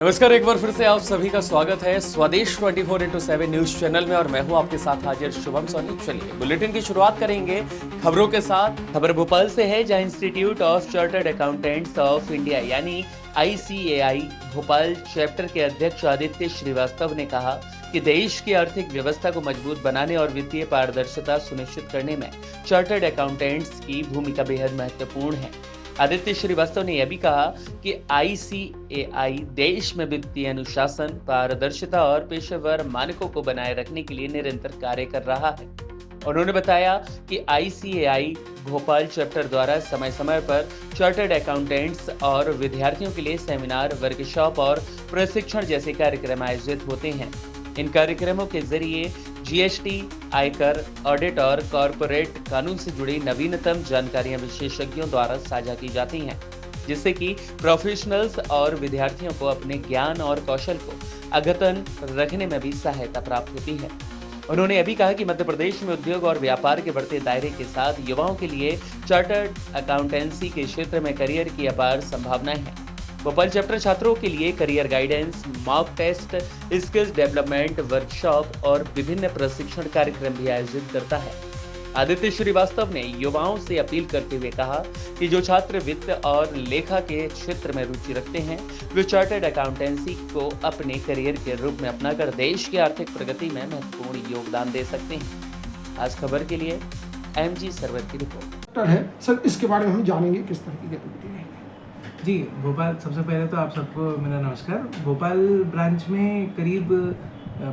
नमस्कार, एक बार फिर से आप सभी का स्वागत है स्वदेश 24x7 न्यूज चैनल में और मैं हूं आपके साथ हाजिर शुभम सोनी। चलिए बुलेटिन की शुरुआत करेंगे खबरों के साथ। खबर भोपाल से है, जहां institute of chartered accountants of India यानी ICAI भोपाल चैप्टर के अध्यक्ष आदित्य श्रीवास्तव ने कहा कि देश की आर्थिक व्यवस्था को मजबूत बनाने और वित्तीय पारदर्शिता सुनिश्चित करने में चार्टर्ड अकाउंटेंट्स की भूमिका बेहद महत्वपूर्ण है। आदित्य श्रीवास्तव ने यह भी कहा कि ICAI देश में वित्तीय अनुशासन, पारदर्शिता और पेशेवर मानकों को बनाए रखने के लिए निरंतर कार्य कर रहा है। उन्होंने बताया कि ICAI भोपाल चैप्टर द्वारा समय समय पर चार्टर्ड अकाउंटेंट्स और विद्यार्थियों के लिए सेमिनार, वर्कशॉप और प्रशिक्षण जैसे कार्यक्रम आयोजित होते हैं। इन कार्यक्रमों के जरिए GST, आयकर, ऑडिट और कॉरपोरेट कानून से जुड़ी नवीनतम जानकारियां विशेषज्ञों द्वारा साझा की जाती हैं, जिससे कि प्रोफेशनल्स और विद्यार्थियों को अपने ज्ञान और कौशल को अद्यतन रखने में भी सहायता प्राप्त होती है। उन्होंने यह भी कहा कि मध्य प्रदेश में उद्योग और व्यापार के बढ़ते दायरे के साथ युवाओं के लिए चार्टर्ड अकाउंटेंसी के क्षेत्र में करियर की अपार संभावनाएं हैं। भोपाल चैप्टर छात्रों के लिए career guidance, mock test, skills development workshop और विभिन्न प्रशिक्षण कार्यक्रम भी आयोजित करता है। आदित्य श्रीवास्तव ने युवाओं से अपील करते हुए कहा कि जो छात्र वित्त और लेखा के क्षेत्र में रुचि रखते हैं, वे चार्टर्ड अकाउंटेंसी को अपने करियर के रूप में अपनाकर देश की आर्थिक प्रगति में महत्वपूर्ण योगदान दे सकते हैं। आज खबर के लिए MG सरवर की रिपोर्ट है सर, इसके बारे में हम जानेंगे किस तरह की गतिविधि है। जी, भोपाल सबसे पहले तो आप सबको मेरा नमस्कार। भोपाल ब्रांच में करीब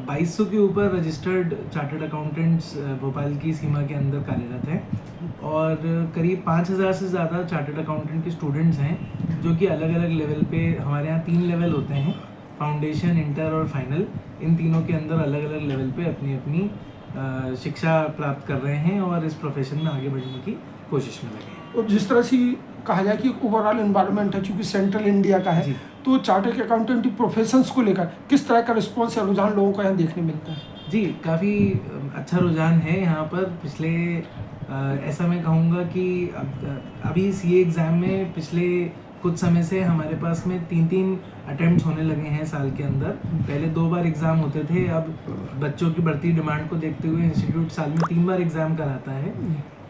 2200 के ऊपर रजिस्टर्ड चार्टर्ड अकाउंटेंट्स भोपाल की सीमा के अंदर कार्यरत हैं और करीब 5000 से ज़्यादा चार्टर्ड अकाउंटेंट के स्टूडेंट्स हैं, जो कि अलग अलग लेवल पे, हमारे यहाँ 3 लेवल होते हैं, फाउंडेशन, इंटर और फाइनल। इन तीनों के अंदर अलग अलग लेवल पे अपनी अपनी शिक्षा प्राप्त कर रहे हैं और इस प्रोफेशन में आगे बढ़ने की कोशिश में लगे हैं। और जिस तरह से कहा जाए कि ओवरऑल एनवायरनमेंट है, चूंकि सेंट्रल इंडिया का है, तो चार्टर्ड अकाउंटेंट प्रोफेशंस को लेकर किस तरह का रिस्पॉन्स या रुझान लोगों को यहाँ देखने मिलता है? जी, काफ़ी अच्छा रुझान है यहाँ पर। पिछले ऐसा मैं कहूँगा कि अभी CA एग्ज़ाम में पिछले कुछ समय से हमारे पास में 3-3 अटेम्प्ट्स होने लगे हैं साल के अंदर। पहले 2 बार एग्ज़ाम होते थे, अब बच्चों की बढ़ती डिमांड को देखते हुए इंस्टीट्यूट साल में 3 बार एग्ज़ाम कराता है।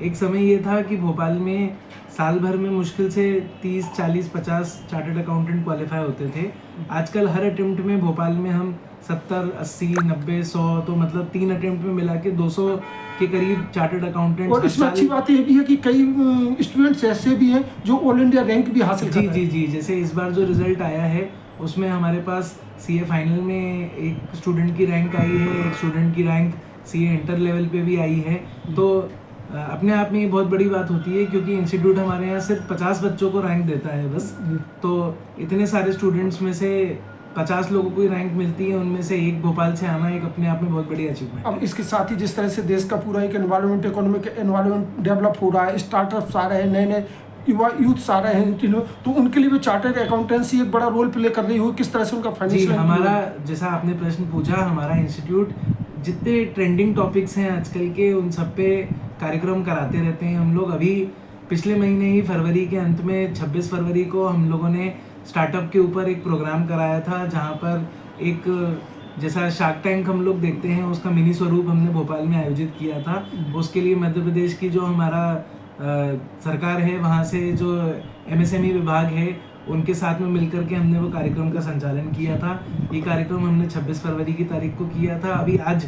एक समय ये था कि भोपाल में साल भर में मुश्किल से 30, 40, 50 चार्टर्ड अकाउंटेंट क्वालिफाई होते थे। आजकल हर अटेम्प्ट में भोपाल में हम 70, 80, 90, 100, तो मतलब 3 अटेम्प्ट में मिला के 200 के करीब चार्टर्ड अकाउंटेंट। और इसमें अच्छी बात यह भी है कि कई स्टूडेंट्स ऐसे भी हैं जो ऑल इंडिया रैंक भी हासिल कर रहे हैं। जी, जैसे इस बार जो रिजल्ट आया है उसमें हमारे पास CA फाइनल में एक स्टूडेंट की रैंक आई है, एक स्टूडेंट की रैंक CA इंटर लेवल पे भी आई है। तो अपने आप में ये बहुत बड़ी बात होती है, क्योंकि इंस्टीट्यूट हमारे यहाँ सिर्फ 50 बच्चों को रैंक देता है बस। तो इतने सारे स्टूडेंट्स में से 50 लोगों को रैंक मिलती है, उनमें से एक भोपाल से आना एक अपने आप में बहुत बड़ी अचीवमेंट है। अब इसके साथ ही जिस तरह से देश का पूरा एक एनवायरनमेंट, इकोनॉमिक एनवायरनमेंट डेवलप हो रहा है, स्टार्टअप्स आ रहे हैं, नए नए यूथ आ रहे हैं, तो उनके लिए भी चार्टर्ड अकाउंटेंसी एक बड़ा रोल प्ले कर रही हो। किस तरह से उनका फाइनेंशियल? हमारा, जैसा आपने प्रश्न पूछा, हमारा इंस्टीट्यूट जितने ट्रेंडिंग टॉपिक्स हैं आजकल के, उन सब पे कार्यक्रम कराते रहते हैं हम लोग। अभी पिछले महीने ही फरवरी के अंत में 26 फरवरी को हम लोगों ने स्टार्टअप के ऊपर एक प्रोग्राम कराया था, जहाँ पर एक जैसा शार्क टैंक हम लोग देखते हैं उसका मिनी स्वरूप हमने भोपाल में आयोजित किया था। उसके लिए मध्य प्रदेश की जो हमारा सरकार है, वहाँ से जो MSME विभाग है, उनके साथ में मिलकर के हमने वो कार्यक्रम का संचालन किया था। ये कार्यक्रम हमने 26 फरवरी की तारीख को किया था। अभी आज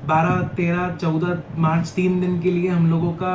12, 13, 14 मार्च 3 दिन के लिए हम लोगों का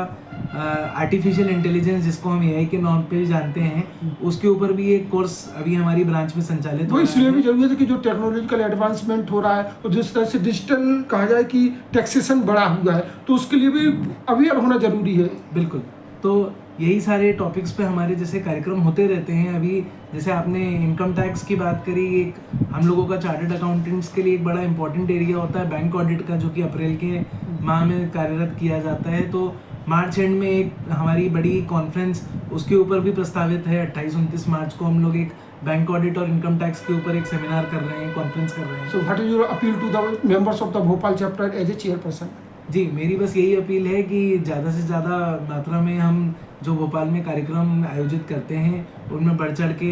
आर्टिफिशियल इंटेलिजेंस, जिसको हम AI के नाम पे भी जानते हैं, उसके ऊपर भी एक कोर्स अभी हमारी ब्रांच में संचालित हो रहा है। इसलिए भी जरूरी है कि जो टेक्नोलॉजिकल एडवांसमेंट हो रहा है और जिस तरह से डिजिटल कहा जाए कि टैक्सेशन बढ़ा हुआ है, तो उसके लिए भी अवेयर होना जरूरी है। बिल्कुल, तो यही सारे टॉपिक्स पे हमारे जैसे कार्यक्रम होते रहते हैं। अभी जैसे आपने इनकम टैक्स की बात करी, एक हम लोगों का चार्टर्ड अकाउंटेंट्स के लिए एक बड़ा इंपॉर्टेंट एरिया होता है बैंक ऑडिट का, जो कि अप्रैल के माह में कार्यरत किया जाता है। तो मार्च एंड में एक हमारी बड़ी कॉन्फ्रेंस उसके ऊपर भी प्रस्तावित है। 28-29 मार्च को हम लोग एक बैंक ऑडिट और इनकम टैक्स के ऊपर एक सेमिनार कर रहे हैं, कॉन्फ्रेंस कर रहे हैं। So what is your appeal to the members of the Bhopal chapter as a chairperson? जी, मेरी बस यही अपील है कि ज़्यादा से ज़्यादा मात्रा में हम जो भोपाल में कार्यक्रम आयोजित करते हैं उनमें बढ़ चढ़ के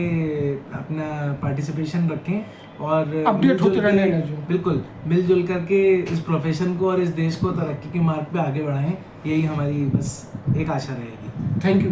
अपना पार्टिसिपेशन रखें और अपडेट मिलजुल होते रहने के- हैं जो। बिल्कुल मिलजुल करके इस प्रोफेशन को और इस देश को तरक्की के मार्ग पे आगे बढ़ाएं, यही हमारी बस एक आशा रहेगी। Thank you.